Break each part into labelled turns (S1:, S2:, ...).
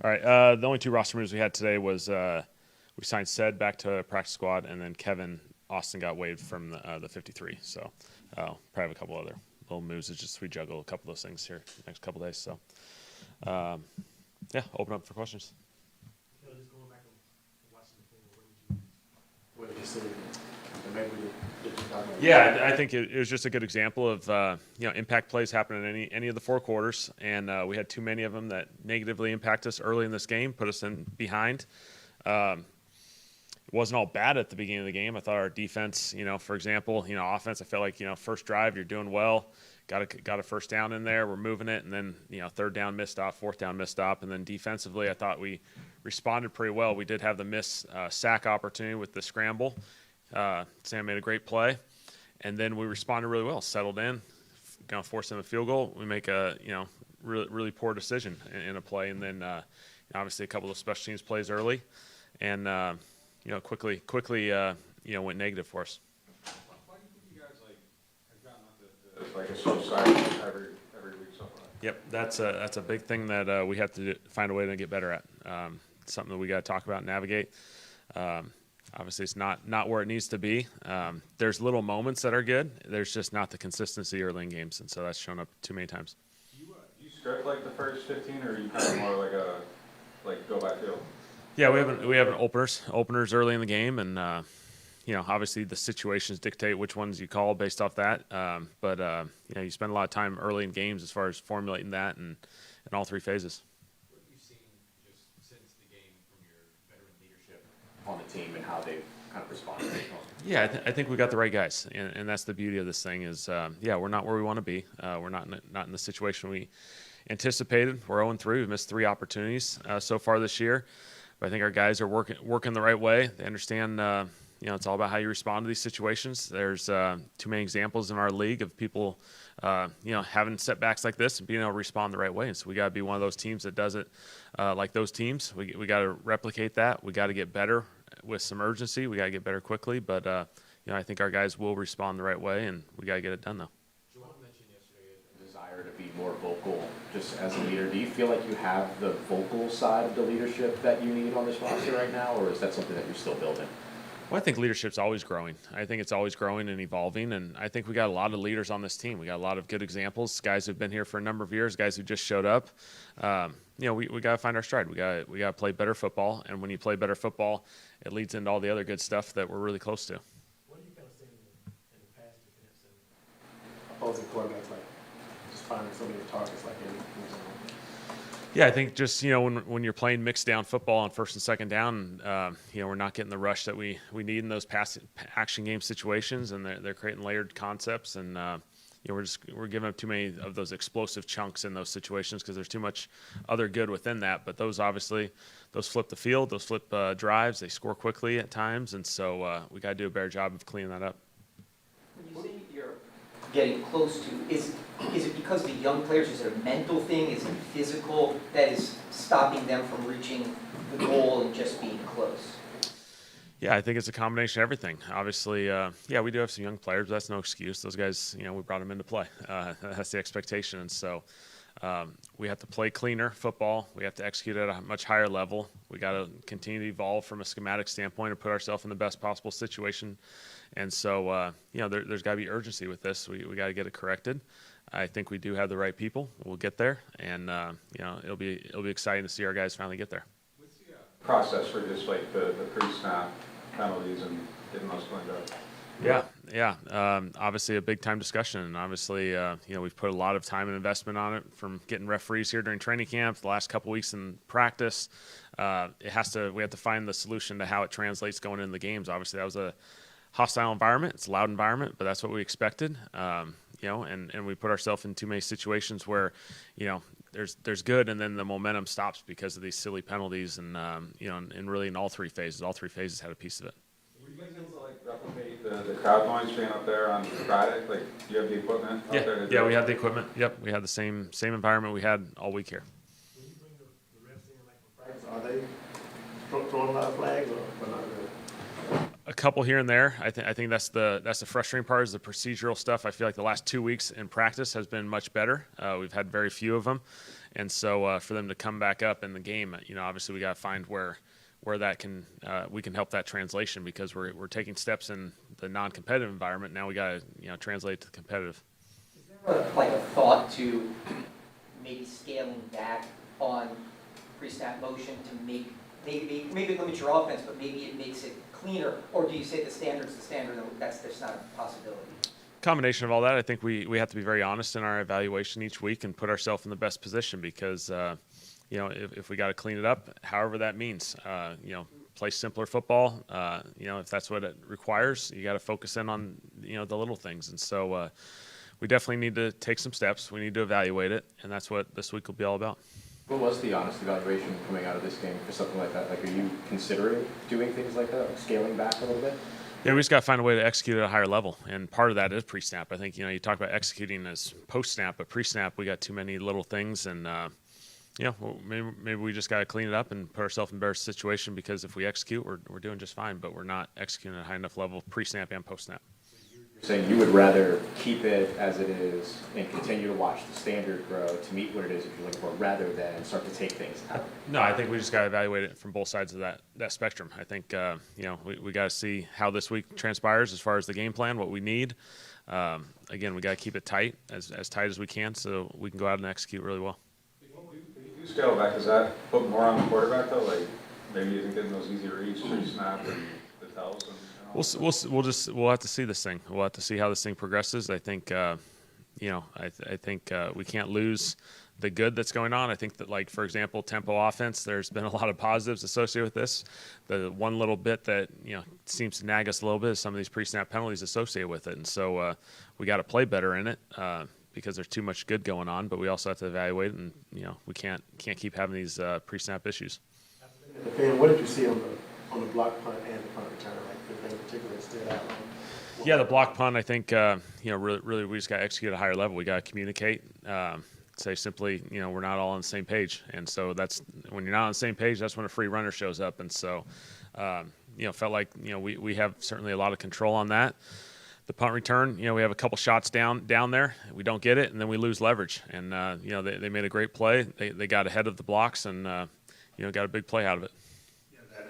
S1: All right. The only two roster moves we had today was we signed Sed back to practice squad, and then Kevin Austin got waived from the 53. So probably have a couple other little moves. It's just we juggle a couple of those things here the next couple of days. So yeah, open up for questions.
S2: Just going back and watching the film, what did you see? Maybe
S1: Yeah, I think it was just a good example of impact plays happen in any of the four quarters, and we had too many of them that negatively impact us early in this game, put us in behind. It wasn't all bad at the beginning of the game. I thought our defense, for example, offense, I felt like first drive you're doing well, got a first down in there, we're moving it, and then third down missed stop, fourth down missed stop, and then defensively I thought we responded pretty well. We did have the miss sack opportunity with the scramble. Sam made a great play, and then we responded really well. Settled in, going to force them a field goal. We make a really poor decision in a play, and then obviously a couple of special teams plays early, and quickly went negative for us.
S3: Why do you think you guys have gotten a slow start every week so far?
S1: Yep, that's a big thing that we have to find a way to get better at. Something that we got to talk about and navigate. Obviously, it's not where it needs to be. There's little moments that are good. There's just not the consistency early in games, and so that's shown up too many times.
S3: Do you script like the first 15, or are you kind of more like go by feel?
S1: Yeah, we have openers early in the game, and obviously the situations dictate which ones you call based off that. But you spend a lot of time early in games as far as formulating that and in all three phases.
S4: What have you seen just since the game from your veteran leadership on the team and how they've kind of responded?
S1: Yeah, I think we got the right guys, and that's the beauty of this thing is, we're not where we want to be. We're not in the situation we anticipated. We're 0-3. We've missed 3 opportunities so far this year. But I think our guys are working the right way. They understand, it's all about how you respond to these situations. There's too many examples in our league of people, having setbacks like this and being able to respond the right way. And so we got to be one of those teams that does it like those teams. We got to replicate that. We got to get better with some urgency. We got to get better quickly. But I think our guys will respond the right way, and we got to get it done though.
S4: Joel mentioned yesterday a desire to be more vocal just as a leader. Do you feel like you have the vocal side of the leadership that you need on this roster right now, or is that something that you're still building?
S1: Well, I think leadership's always growing. I think it's always growing and evolving, and I think we got a lot of leaders on this team. We got a lot of good examples, guys who've been here for a number of years, guys who just showed up. We got to find our stride. We got to play better football, and when you play better football, it leads into all the other good stuff that we're really close to.
S2: What do you kind of see in the past defense and opposing quarterbacks like just finding so many targets like any?
S1: Yeah, I think just when you're playing mixed down football on first and second down, we're not getting the rush that we need in those pass action game situations, and they're creating layered concepts, and we're giving up too many of those explosive chunks in those situations because there's too much other good within that. But those flip the field, those flip drives, they score quickly at times, and so we got to do a better job of cleaning that up.
S5: When you say you're getting close to, is it because the young players, is it a mental thing, is it physical that is stopping them from reaching the goal and just being close?
S1: Yeah, I think it's a combination of everything. Obviously, we do have some young players, but that's no excuse. Those guys, we brought them into play. That's the expectation. And so we have to play cleaner football. We have to execute at a much higher level. We got to continue to evolve from a schematic standpoint and put ourselves in the best possible situation. And so, there's got to be urgency with this. We got to get it corrected. I think we do have the right people. We'll get there, and it'll be exciting to see our guys finally get there.
S3: What's the process for just like the pre-snap penalties and getting those cleaned up?
S1: Yeah. Obviously a big time discussion, and obviously, we've put a lot of time and investment on it from getting referees here during training camp, the last couple weeks in practice. We have to find the solution to how it translates going into the games. Obviously, that was a hostile environment. It's a loud environment, but that's what we expected. And we put ourselves in too many situations where, there's good, and then the momentum stops because of these silly penalties, and and really in all three phases. All three phases had a piece of it.
S3: Were you guys able to replicate the crowd noise being up there on Friday? Like, do you have the equipment up there?
S1: Yeah, we had the equipment. Yep, we had the same environment we had all week here.
S2: When you bring the refs in like for practice, are they throwing a lot of flags or not really?
S1: couple here and there. I think that's the frustrating part is the procedural stuff. I feel like the last 2 weeks in practice has been much better. We've had very few of them, and so for them to come back up in the game, obviously we got to find where that can we can help that translation, because we're taking steps in the non-competitive environment. Now we got to translate to the competitive.
S5: Is there like a thought to maybe scaling back on pre-snap motion to maybe limit your offense, but maybe it makes it cleaner? Or do you say the standard's the standard and that's not a possibility?
S1: Combination of all that. I think we have to be very honest in our evaluation each week and put ourselves in the best position, because if we got to clean it up, however that means, play simpler football. If that's what it requires, you got to focus in on the little things. And so we definitely need to take some steps. We need to evaluate it, and that's what this week will be all about.
S4: What was the honest evaluation coming out of this game for something like that? Like, are you considering doing things like that, like scaling back a little bit?
S1: Yeah, we just got to find a way to execute at a higher level, and part of that is pre-snap. I think you talk about executing as post-snap, but pre-snap we got too many little things, and maybe we just got to clean it up and put ourselves in a better situation, because if we execute, we're doing just fine, but we're not executing at a high enough level pre-snap and post-snap.
S4: You're saying you would rather keep it as it is and continue to watch the standard grow to meet what it is that you're looking for, rather than start to take things out?
S1: No, I think we just got to evaluate it from both sides of that spectrum. I think we got to see how this week transpires as far as the game plan, what we need. Again, we got to keep it tight, as tight as we can, so we can go out and execute really well.
S3: When you scale back, does that put more on the quarterback though? Like maybe even getting those easy reads, pre-snap, and the tells.
S1: We'll have to see this thing. We'll have to see how this thing progresses. I think I think we can't lose the good that's going on. I think that, like, for example, tempo offense, there's been a lot of positives associated with this. The one little bit that seems to nag us a little bit is some of these pre-snap penalties associated with it, and so we got to play better in it because there's too much good going on. But we also have to evaluate it, and we can't keep having these pre-snap issues.
S2: What did you see on the block punt and the punt return? Like the thing particularly stood out.
S1: Yeah, the block punt, I think, really we just got to execute at a higher level. We got to communicate, say simply, we're not all on the same page. And so that's when you're not on the same page, that's when a free runner shows up. And so, felt like, we have certainly a lot of control on that. The punt return, we have a couple shots down there. We don't get it, and then we lose leverage. And, they made a great play. They got ahead of the blocks and, got a big play out of it.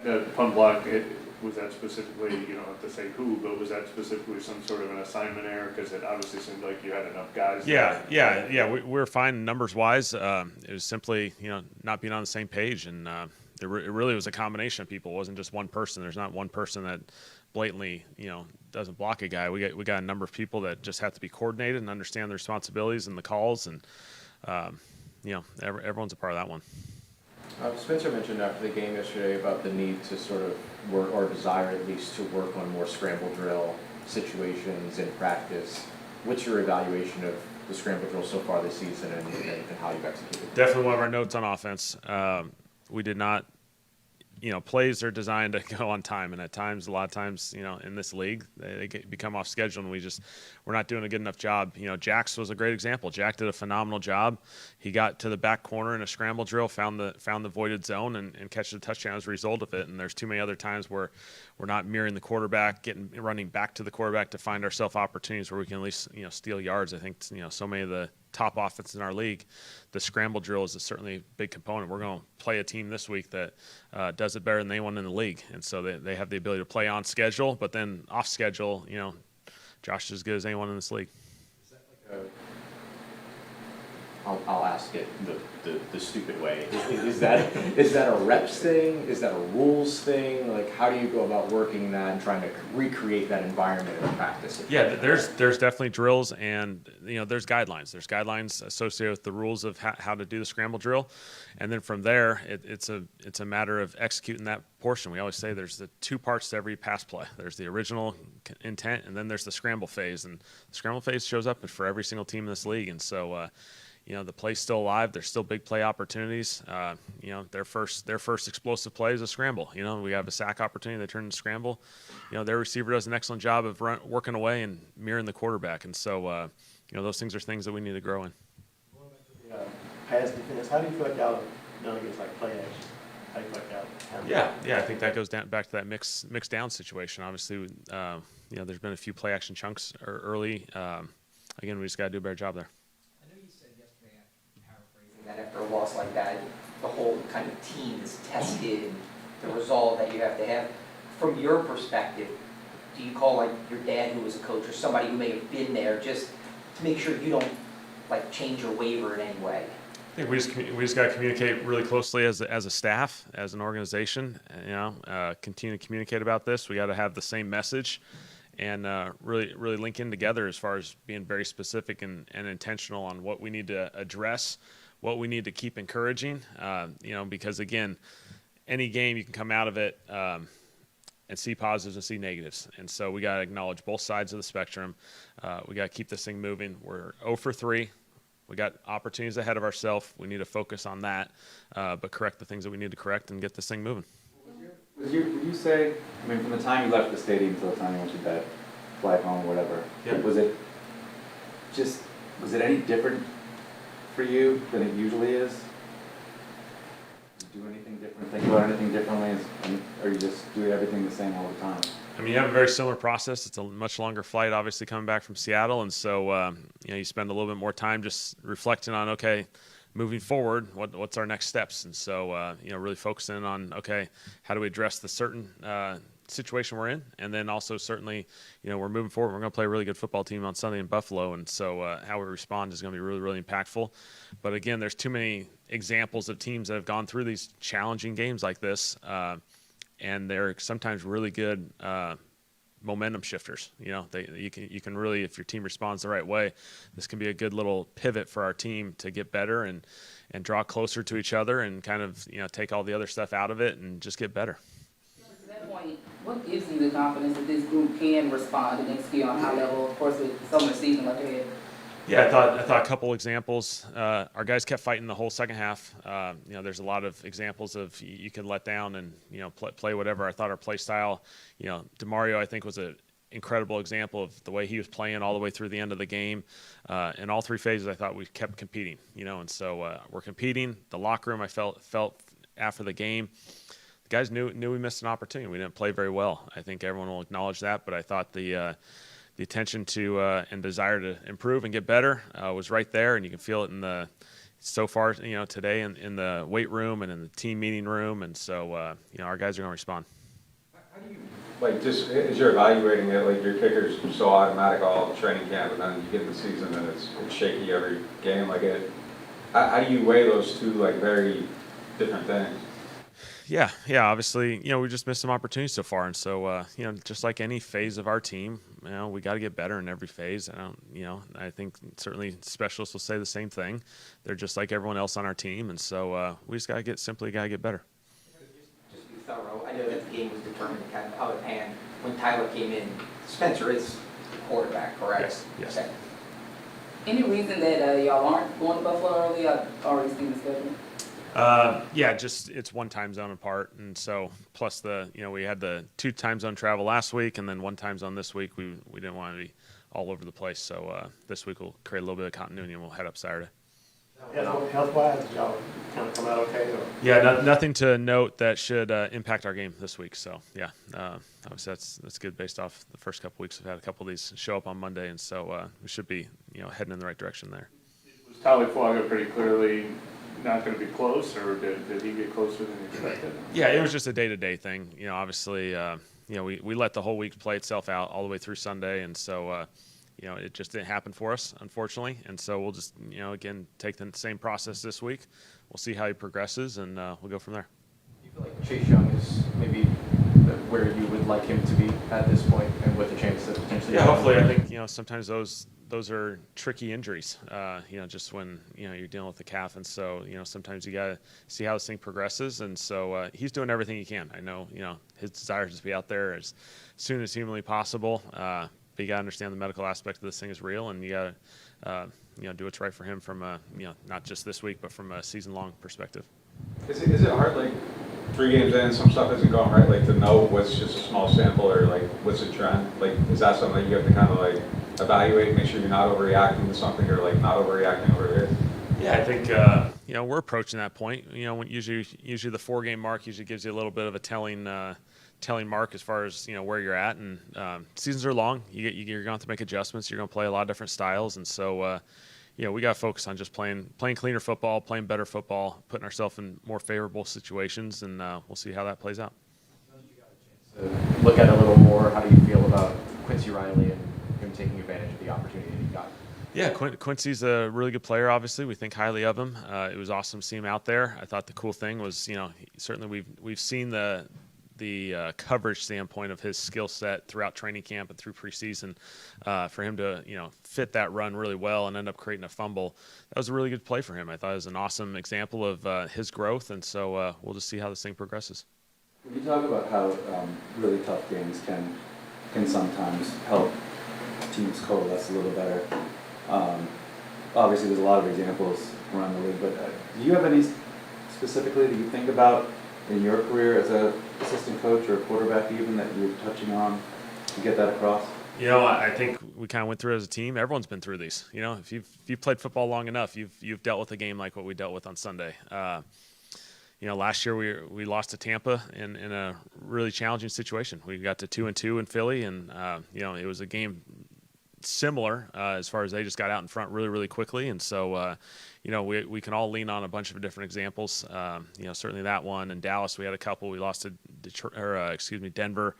S6: The punt block, was that specifically, you don't have to say who, but was that specifically some sort of an assignment error? Because it obviously seemed like you had enough guys.
S1: Yeah. We're fine numbers-wise. It was simply, not being on the same page. And it really was a combination of people. It wasn't just one person. There's not one person that blatantly, doesn't block a guy. We got a number of people that just have to be coordinated and understand their responsibilities and the calls. And, everyone's a part of that one.
S4: Spencer mentioned after the game yesterday about the need to sort of work, or desire at least, to work on more scramble drill situations in practice. What's your evaluation of the scramble drill so far this season and how you've executed?
S1: Definitely one of our notes on offense. We did not, plays are designed to go on time, and at times, a lot of times, in this league, they become off schedule, and we're not doing a good enough job. Jack's was a great example. Jack did a phenomenal job. He got to the back corner in a scramble drill, found the voided zone, and catch a touchdown as a result of it. And there's too many other times where we're not mirroring the quarterback, running back to the quarterback to find ourselves opportunities where we can at least steal yards. I think so many of the top offense in our league, the scramble drill is certainly a big component. We're going to play a team this week that does it better than anyone in the league, and so they have the ability to play on schedule, but then off schedule, Josh is as good as anyone in this league.
S4: Is that like I'll ask it the stupid way. Is that a reps thing? Is that a rules thing? Like, how do you go about working that and trying to recreate that environment in practice?
S1: Yeah, there's definitely drills, and there's guidelines. There's guidelines associated with the rules of how to do the scramble drill, and then from there, it's a matter of executing that portion. We always say there's the two parts to every pass play. There's the original intent, and then there's the scramble phase, and the scramble phase shows up for every single team in this league, and so. The play's still alive. There's still big play opportunities. Their first explosive play is a scramble. We have a sack opportunity. They turn into scramble. Their receiver does an excellent job of working away and mirroring the quarterback. And so, those things are things that we need to grow in.
S2: Going back to the pass defense, how do you feel like y'all have done against like play action? How do you feel like y'all
S1: Yeah, I think that goes back to that mix down situation. Obviously, there's been a few play action chunks early. Again, we just got to do a better job there.
S5: I know you said yesterday, I'm paraphrasing, that after a loss like that, the whole kind of team is tested and the resolve that you have to have. From your perspective, do you call like your dad who was a coach or somebody who may have been there just to make sure you don't like change or waver in any way?
S1: I think we just got to communicate really closely as a staff, as an organization. Continue to communicate about this. We got to have the same message, and really link in together as far as being very specific and intentional on what we need to address, what we need to keep encouraging. Because again, any game you can come out of it and see positives and see negatives, and so we got to acknowledge both sides of the spectrum. We got to keep this thing moving. We're 0 for 3. We got opportunities ahead of ourselves. We need to focus on that, but correct the things that we need to correct and get this thing moving.
S7: Would you say, I mean, from the time you left the stadium till the time you went to bed, flight home, whatever,
S1: Yeah.
S7: was it any different for you than it usually is? Did you do anything different, think about anything differently, or you just do everything the same all the time?
S1: I mean, you have a very similar process. It's a much longer flight, obviously, coming back from Seattle. And so, you spend a little bit more time just reflecting on, okay, moving forward, what's our next steps? And so, really focusing on, okay, how do we address the certain situation we're in? And then also, certainly, we're moving forward. We're going to play a really good football team on Sunday in Buffalo. And so how we respond is going to be really, really impactful. But again, there's too many examples of teams that have gone through these challenging games like this. And they're sometimes really good momentum shifters. You can really, if your team responds the right way, this can be a good little pivot for our team to get better and draw closer to each other and kind of take all the other stuff out of it and just get better.
S8: To that point, what gives you the confidence that this group can respond against skill on high level, of course, with so much season left ahead?
S1: Yeah, I thought a couple examples. Our guys kept fighting the whole second half. There's a lot of examples of you can let down and play whatever. I thought our play style, DeMario, I think was an incredible example of the way he was playing all the way through the end of the game. In all three phases, I thought we kept competing. And so we're competing. The locker room, I felt after the game, the guys knew we missed an opportunity. We didn't play very well. I think everyone will acknowledge that. But I thought the attention to and desire to improve and get better was right there, and you can feel it so far today in the weight room and in the team meeting room, and so our guys are going to respond.
S3: How do you, just as you're evaluating it, your kicker's so automatic all training camp, and then you get in the season and it's shaky every game, how do you weigh those two very different things?
S1: Yeah, obviously, we just missed some opportunities so far, and so just like any phase of our team, we got to get better in every phase. I think certainly specialists will say the same thing. They're just like everyone else on our team, and so we just got to get better.
S5: Just to be thorough, I know that the game was determined kind of out of hand when Tyler came in. Spencer is the quarterback, correct?
S1: Yes.
S5: Okay.
S8: Any reason that y'all aren't going to Buffalo early? I've already seen the schedule.
S1: Just it's one time zone apart, and so plus we had the 2 time zone travel last week, and then 1 time zone this week. We didn't want to be all over the place, so this week we'll create a little bit of continuity, and we'll head up Saturday.
S2: Health-wise, y'all kind of come out okay? Or?
S1: Yeah, nothing to note that should impact our game this week. So yeah, obviously that's good based off the first couple weeks. We've had a couple of these show up on Monday, and so we should be heading in the right direction there.
S6: Was Tyler Flogger pretty clearly not going to be close, or did he get closer than expected?
S1: Yeah, it was just a day-to-day thing. Obviously, we let the whole week play itself out all the way through Sunday, and so it just didn't happen for us, unfortunately. And so we'll just again take the same process this week. We'll see how he progresses, and we'll go from there.
S4: Do you feel like Chase Young is maybe where you would like him to be at this point, and with the chance to potentially?
S1: Yeah, hopefully. I think sometimes those are tricky injuries, just when, you're dealing with the calf. And so, sometimes you got to see how this thing progresses. And so he's doing everything he can. I know, his desire is to be out there as soon as humanly possible. But you got to understand the medical aspect of this thing is real, and you got to, do what's right for him from not just this week, but from a season-long perspective.
S3: Is it hard, 3 games in, some stuff isn't going right, to know what's just a small sample or what's a trend? Is that something that you have to kind of evaluate, make sure you're not overreacting to something or not overreacting over here?
S1: Yeah, I think we're approaching that point. When usually the 4-game mark usually gives you a little bit of a telling mark as far as where you're at. And seasons are long. You're going to have to make adjustments. You're going to play a lot of different styles, and so we got to focus on just playing cleaner football, playing better football, putting ourselves in more favorable situations, and we'll see how that plays out.
S4: To look at it a little more, how do you feel about Quincy Riley and him taking advantage of the opportunity that he got?
S1: Yeah, Quincy's a really good player. Obviously, we think highly of him. It was awesome to see him out there. I thought the cool thing was, certainly we've seen the coverage standpoint of his skill set throughout training camp and through preseason. For him to fit that run really well and end up creating a fumble, that was a really good play for him. I thought it was an awesome example of his growth, and so we'll just see how this thing progresses.
S7: When you talk about how really tough games can sometimes help teams coalesce a little better, obviously there's a lot of examples around the league, but do you have any specifically that you think about in your career as a assistant coach or a quarterback even that you're touching on to get that across?
S1: I think we kind of went through it as a team. Everyone's been through these. If you've played football long enough, you've dealt with a game like what we dealt with on Sunday. Last year we lost to Tampa in a really challenging situation. We got to 2-2 in Philly, and it was a game similar as far as they just got out in front really, really quickly. And so, we can all lean on a bunch of different examples. Certainly that one. In Dallas, we had a couple. We lost to Denver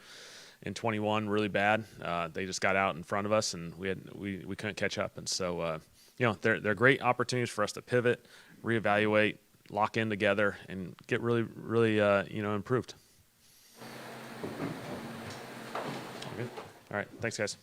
S1: in 21 really bad. They just got out in front of us, and we couldn't catch up. And so, they're great opportunities for us to pivot, reevaluate, lock in together, and get really, really, improved. All good. All right. Thanks, guys.